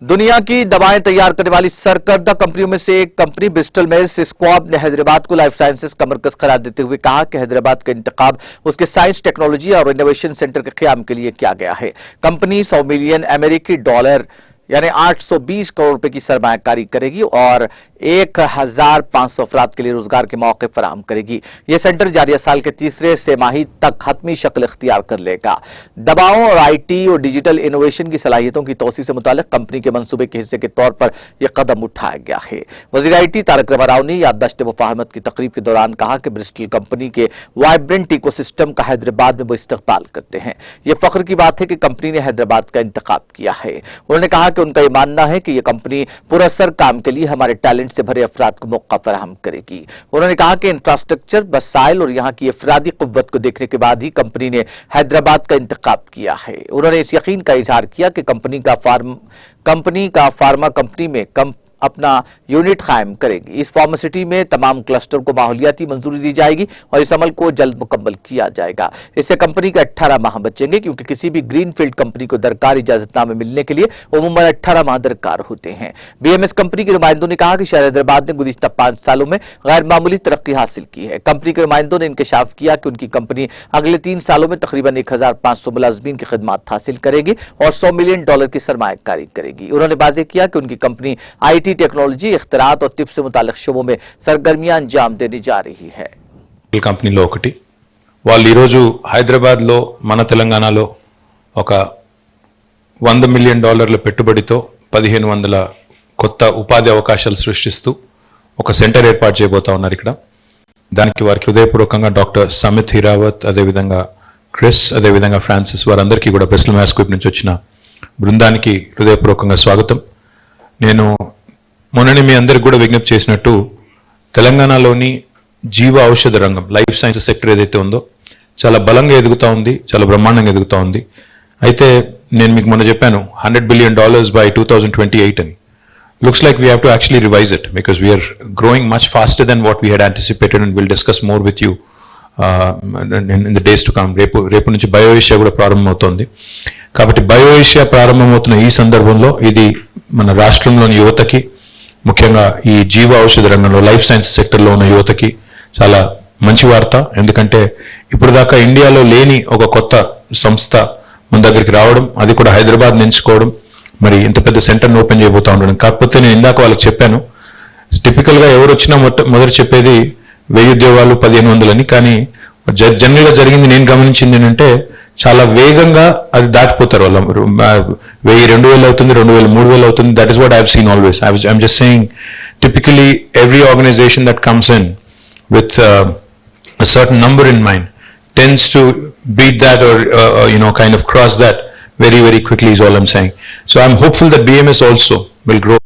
दुनिया की दवाएं तैयार करने वाली सरकर्दा कंपनियों में से एक कंपनी ब्रिस्टल में सिस्क्वाब ने हैदराबाद को लाइफ साइंसेज का मरकज करार देते हुए कहा कि हैदराबाद का इंतखाब उसके साइंस, टेक्नोलॉजी और इनोवेशन सेंटर के क़याम के लिए किया गया है। कंपनी 100 मिलियन अमेरिकी डॉलर यानी 820 करोड़ रुपए की सरमायाकारी करेगी और 1500 अफराद के लिए रोजगार के मौके फराहम करेगी। यह सेंटर जारिया साल के तीसरे सेमाही तक हतमी शक्ल इख्तियार कर लेगा। दवाओं और आईटी और डिजिटल इनोवेशन की सलाहियतों की तोसी से मुतालिक कंपनी के मंसूबे के हिस्से के तौर पर यह कदम उठाया गया है। वज़ीर आईटी तारक रमा राव ने याददाश्त मुफाहमत की तकरीब के दौरान कहा कि ब्रिस्टल कंपनी के वाइब्रेंट इकोसिस्टम का हैदराबाद में वो इस्तकबाल करते हैं। यह फख्र की बात है कि कंपनी ने हैदराबाद का इंतखाब किया है। उन्होंने कहा कि उनका यह मानना है कि यह कंपनी पुरअसर काम के लिए हमारे टैलेंट से भरे अफराद को मौका फराहम करेगी। उन्होंने कहा कि इंफ्रास्ट्रक्चर, वसाइल और यहाँ की अफरादी कुव्वत को देखने के बाद ही कंपनी ने हैदराबाद का इंतखाब किया है। उन्होंने इस यकीन का इजहार किया कि कंपनी का फार्मा कंपनी में अपना यूनिट कायम करेगी। इस फार्मासिटी में तमाम क्लस्टर को माहौलियाती मंजूरी दी जाएगी और इस अमल को जल्द मुकम्मल किया जाएगा। इससे कंपनी के 18 माह बचेंगे, क्योंकि किसी भी ग्रीन फील्ड कंपनी को दरकार इजाजतनामे मिलने के लिए उमूमन 18 माह दरकार होते हैं। बीएमएस कंपनी के नुमाइंदों ने कहा कि शहर हैदराबाद ने गुज़िश्ता 5 सालों में गैर मामूली तरक्की हासिल की है। कंपनी के नुमाइंदों ने इंकशाफ किया कि उनकी कंपनी अगले 3 सालों में तकरीबन 1500 मुलाजमीन की खिदमत हासिल करेगी और $100 मिलियन की सरमायाकारी करेगी। उन्होंने वाज़ेह किया कि उनकी कंपनी आईटी, टेक्नोलॉजी, इख्तिरात और टिप्स से मुतालिक शोबों में सरगर्मियां अंजाम देने जा रही है। కంపెనీలో ఒకటి వాళ్ళు ఈరోజు హైదరాబాద్లో మన తెలంగాణలో ఒక $100 మిలియన్ పెట్టుబడితో 1500 కొత్త ఉపాధి అవకాశాలు సృష్టిస్తూ ఒక సెంటర్ ఏర్పాటు చేయబోతా ఉన్నారు ఇక్కడ. దానికి వారికి హృదయపూర్వకంగా డాక్టర్ సమిత్ హిరావత్, అదేవిధంగా క్రిస్, అదేవిధంగా ఫ్రాన్సిస్ వారందరికీ కూడా బ్రిస్టల్ మ్యాథ్స్ గ్రూప్ నుంచి వచ్చిన బృందానికి హృదయపూర్వకంగా స్వాగతం. నేను మొన్ననే మీ అందరికి కూడా విజ్ఞప్తి చేసినట్టు తెలంగాణలోని జీవ ఔషధ రంగం, లైఫ్ సైన్సెస్ సెక్టర్ ఏదైతే ఉందో చాలా బలంగా ఎదుగుతూ ఉంది, చాలా బ్రహ్మాండంగా ఎదుగుతూ ఉంది. అయితే నేను మీకు మొన్న చెప్పాను $100 బిలియన్ బై 2028 అని. Looks like we have to actually revise it because we are growing much faster than what we had anticipated, and we'll discuss more with you in the days to come. రేపు నుంచి bio Asia కూడా ప్రారంభమవుతోంది. కాబట్టి bio Asia ప్రారంభమవుతున్న ఈ సందర్భంలో ఇది మన రాష్ట్రంలోని యువతకి, ముఖ్యంగా ఈ జీవ ఔషధ రంగంలో లైఫ్ సైన్స్ సెక్టర్లో ఉన్న యువతకి చాలా మంచి వార్త. ఎందుకంటే ఇప్పుడు దాకా ఇండియాలో లేని ఒక కొత్త సంస్థ మన దగ్గరికి రావడం, అది కూడా హైదరాబాద్ ఎంచుకోవడం, మరి ఇంత పెద్ద సెంటర్ని ఓపెన్ చేయబోతా ఉండడం. కాకపోతే నేను ఇందాక వాళ్ళకి చెప్పాను, టిపికల్గా ఎవరు వచ్చినా మొదటి చెప్పేది 1000 ఉద్యోగాలు 1500 అని. కానీ జనరల్గా జరిగింది నేను గమనించింది ఏంటంటే చాలా వేగంగా అది దాటిపోతారు వాళ్ళు. 1000, 2000 అవుతుంది, 2000, 3000 అవుతుంది. That is what I have seen always. I'm just saying typically every organization that comes in with a certain number in mind tends to beat that or kind of cross that very, very quickly is all I'm saying. So I'm hopeful that BMS also will grow.